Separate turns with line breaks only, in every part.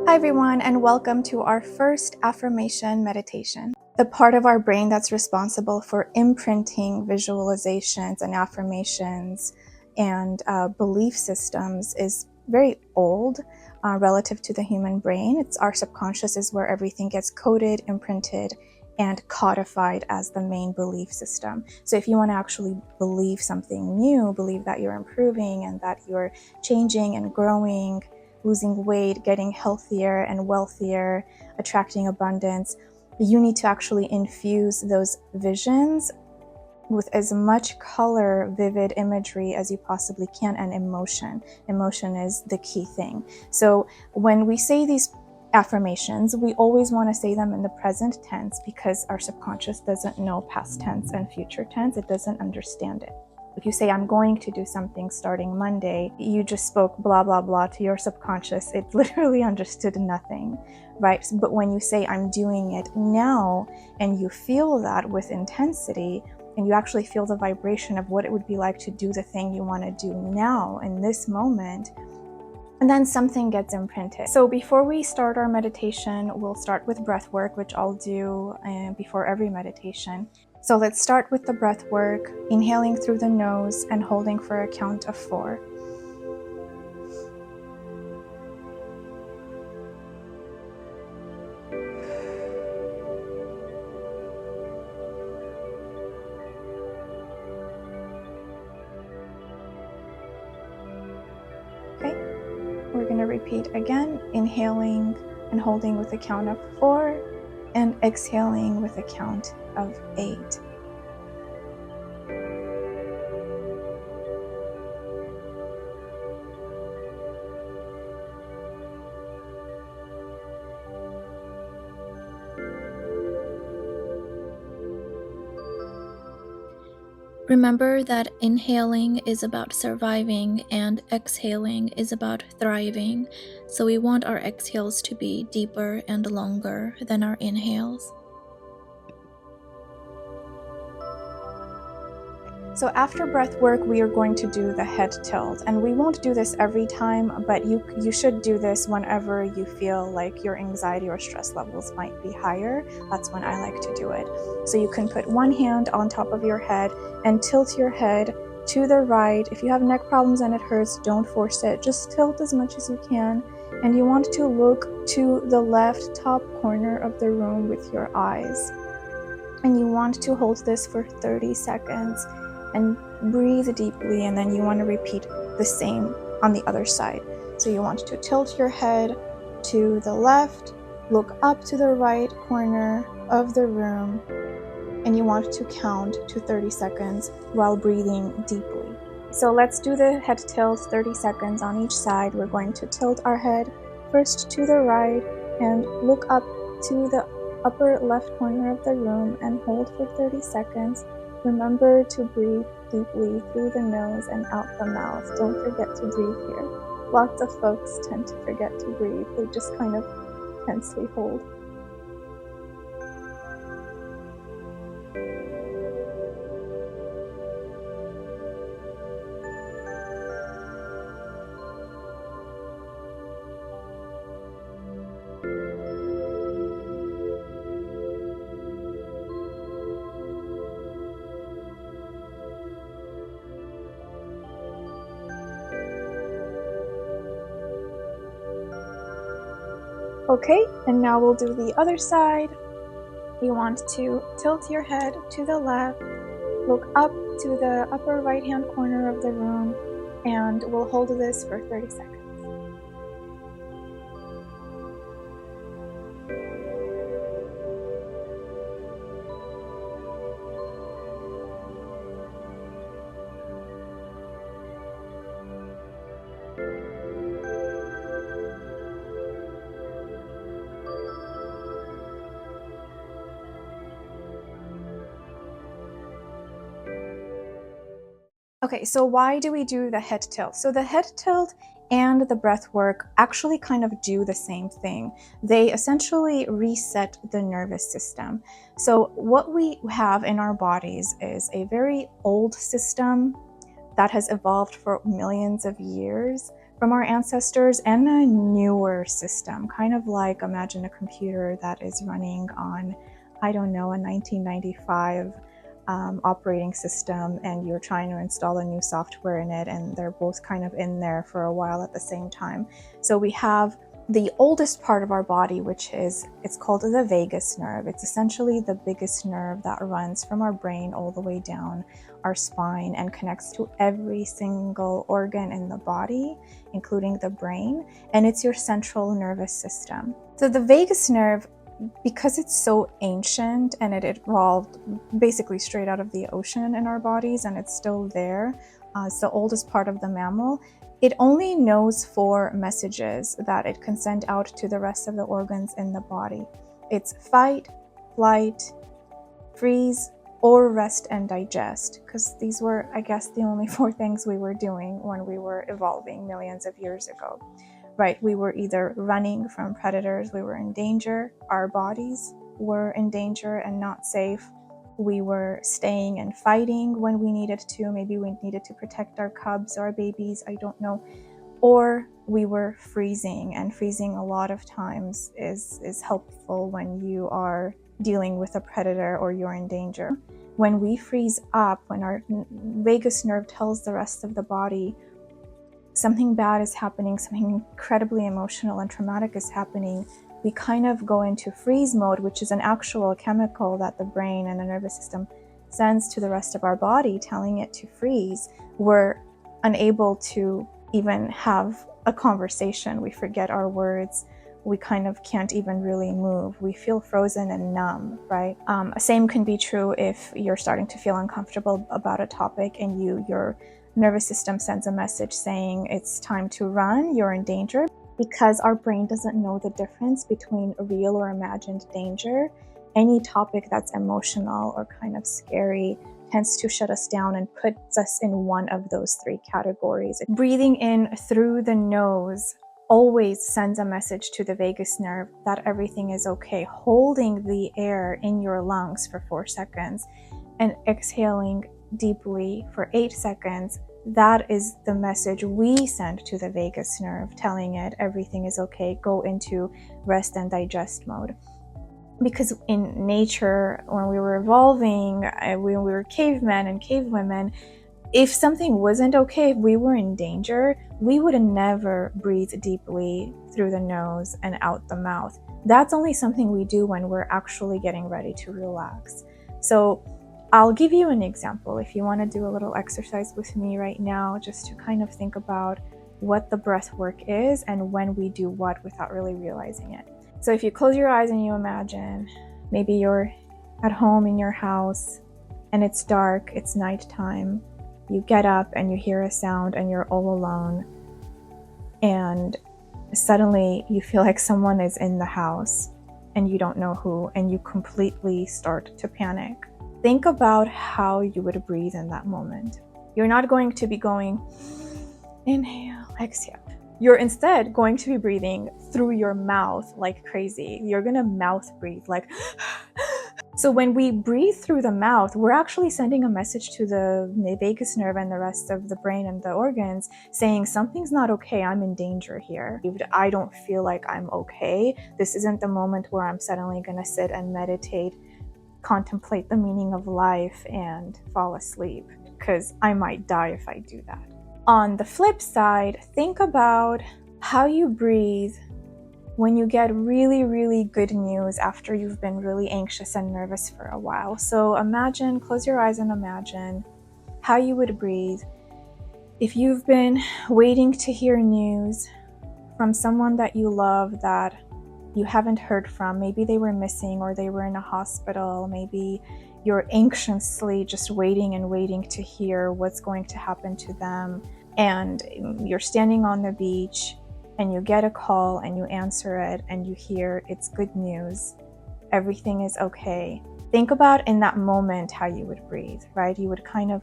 Hi everyone, and welcome to our first affirmation meditation. The part of our brain that's responsible for imprinting visualizations and affirmations and belief systems is very old relative to the human brain. It's our subconscious is where everything gets coded, imprinted, and codified as the main belief system. So if you want to actually believe something new, believe that you're improving and that you're changing and growing, losing weight, getting healthier and wealthier, attracting abundance, you need to actually infuse those visions with as much color, vivid imagery as you possibly can, and emotion. Emotion is the key thing. So when we say these affirmations, we always want to say them in the present tense because our subconscious doesn't know past tense and future tense. It doesn't understand it. If you say, I'm going to do something starting Monday, you just spoke blah, blah, blah to your subconscious. It literally understood nothing, right? But when you say, I'm doing it now, and you feel that with intensity, and you actually feel the vibration of what it would be like to do the thing you want to do now in this moment, and then something gets imprinted. So before we start our meditation, we'll start with breath work, which I'll do before every meditation. So let's start with the breath work, inhaling through the nose and holding for a count of 4. Okay, we're going to repeat again, inhaling and holding with a count of 4 and exhaling with a count of 8.
Remember that inhaling is about surviving and exhaling is about thriving, so we want our exhales to be deeper and longer than our inhales.
So after breath work, we are going to do the head tilt, and we won't do this every time, but you should do this whenever you feel like your anxiety or stress levels might be higher. That's when I like to do it. So you can put one hand on top of your head and tilt your head to the right. If you have neck problems and it hurts, don't force it. Just tilt as much as you can. And you want to look to the left top corner of the room with your eyes. And you want to hold this for 30 seconds. And breathe deeply, and then you want to repeat the same on the other side. So you want to tilt your head to the left, look up to the right corner of the room, and you want to count to 30 seconds while breathing deeply. So let's do the head tilt 30 seconds on each side. We're going to tilt our head first to the right and look up to the upper left corner of the room and hold for 30 seconds. Remember to breathe deeply through the nose and out the mouth. Don't forget to breathe here. Lots of folks tend to forget to breathe. They just kind of tensely hold. Okay, and now we'll do the other side. You want to tilt your head to the left, look up to the upper right-hand corner of the room, and we'll hold this for 30 seconds. Okay, so why do we do the head tilt? So the head tilt and the breath work actually kind of do the same thing. They essentially reset the nervous system. So what we have in our bodies is a very old system that has evolved for millions of years from our ancestors, and a newer system, kind of like imagine a computer that is running on, I don't know, a 1995 operating system, and you're trying to install a new software in it, and they're both kind of in there for a while at the same time. So we have the oldest part of our body, which is, it's called the vagus nerve. It's essentially the biggest nerve that runs from our brain all the way down our spine and connects to every single organ in the body, including the brain, and it's your central nervous system. So the vagus nerve, because it's so ancient and it evolved basically straight out of the ocean in our bodies, and it's still there, it's the oldest part of the mammal, it only knows 4 messages that it can send out to the rest of the organs in the body. It's fight, flight, freeze, or rest and digest, because these were, I guess, the only 4 things we were doing when we were evolving millions of years ago. Right, we were either running from predators, we were in danger, our bodies were in danger and not safe. We were staying and fighting when we needed to. Maybe we needed to protect our cubs or our babies, I don't know. Or we were freezing, and freezing a lot of times is helpful when you are dealing with a predator or you're in danger. When we freeze up, when our vagus nerve tells the rest of the body something bad is happening, something incredibly emotional and traumatic is happening, we kind of go into freeze mode, which is an actual chemical that the brain and the nervous system sends to the rest of our body, telling it to freeze. We're unable to even have a conversation. We forget our words. We kind of can't even really move. We feel frozen and numb, right? Same can be true if you're starting to feel uncomfortable about a topic and your nervous system sends a message saying it's time to run, you're in danger. Because our brain doesn't know the difference between real or imagined danger, any topic that's emotional or kind of scary tends to shut us down and puts us in one of those 3 categories. Breathing in through the nose always sends a message to the vagus nerve that everything is okay. Holding the air in your lungs for 4 seconds and exhaling deeply for 8 seconds, that is the message we send to the vagus nerve, telling it everything is okay, go into rest and digest mode. Because in nature, when we were evolving, when we were cavemen and cavewomen, if something wasn't okay, if we were in danger, we would never breathe deeply through the nose and out the mouth. That's only something we do when we're actually getting ready to relax. So I'll give you an example if you want to do a little exercise with me right now, just to kind of think about what the breath work is and when we do what without really realizing it. So if you close your eyes and you imagine, maybe you're at home in your house and it's dark, it's nighttime, you get up and you hear a sound and you're all alone, and suddenly you feel like someone is in the house and you don't know who, and you completely start to panic. Think about how you would breathe in that moment. You're not going to be going, inhale, exhale. You're instead going to be breathing through your mouth like crazy. You're gonna mouth breathe like. So when we breathe through the mouth, we're actually sending a message to the vagus nerve and the rest of the brain and the organs saying something's not okay, I'm in danger here. I don't feel like I'm okay. This isn't the moment where I'm suddenly gonna sit and meditate, contemplate the meaning of life and fall asleep, because I might die if I do that. On the flip side, think about how you breathe when you get really, really good news after you've been really anxious and nervous for a while. So imagine, close your eyes and imagine how you would breathe if you've been waiting to hear news from someone that you love that you haven't heard from. Maybe they were missing or they were in a hospital. Maybe you're anxiously just waiting and waiting to hear what's going to happen to them. And you're standing on the beach and you get a call and you answer it and you hear it's good news. Everything is okay. Think about in that moment how you would breathe, right? You would kind of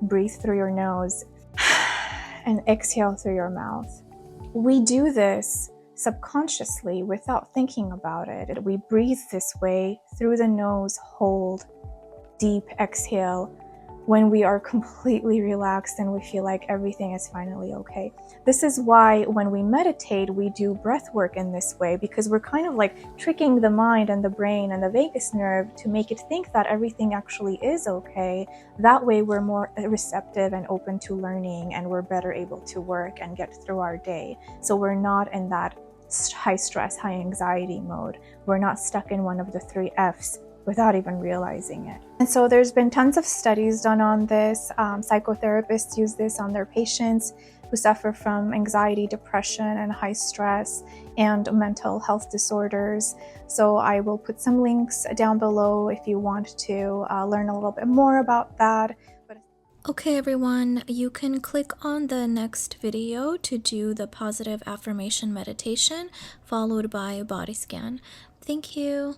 breathe through your nose and exhale through your mouth. We do this subconsciously without thinking about it. We breathe this way through the nose, hold, deep exhale. when we are completely relaxed and we feel like everything is finally okay. This is why when we meditate, we do breath work in this way, because we're kind of like tricking the mind and the brain and the vagus nerve to make it think that everything actually is okay. That way we're more receptive and open to learning, and we're better able to work and get through our day. So we're not in that high stress, high anxiety mode. We're not stuck in one of the 3 F's without even realizing it. And so there's been tons of studies done on this. Psychotherapists use this on their patients who suffer from anxiety, depression, and high stress, and mental health disorders. So I will put some links down below if you want to learn a little bit more about that.
Okay everyone, you can click on the next video to do the positive affirmation meditation followed by a body scan. Thank you.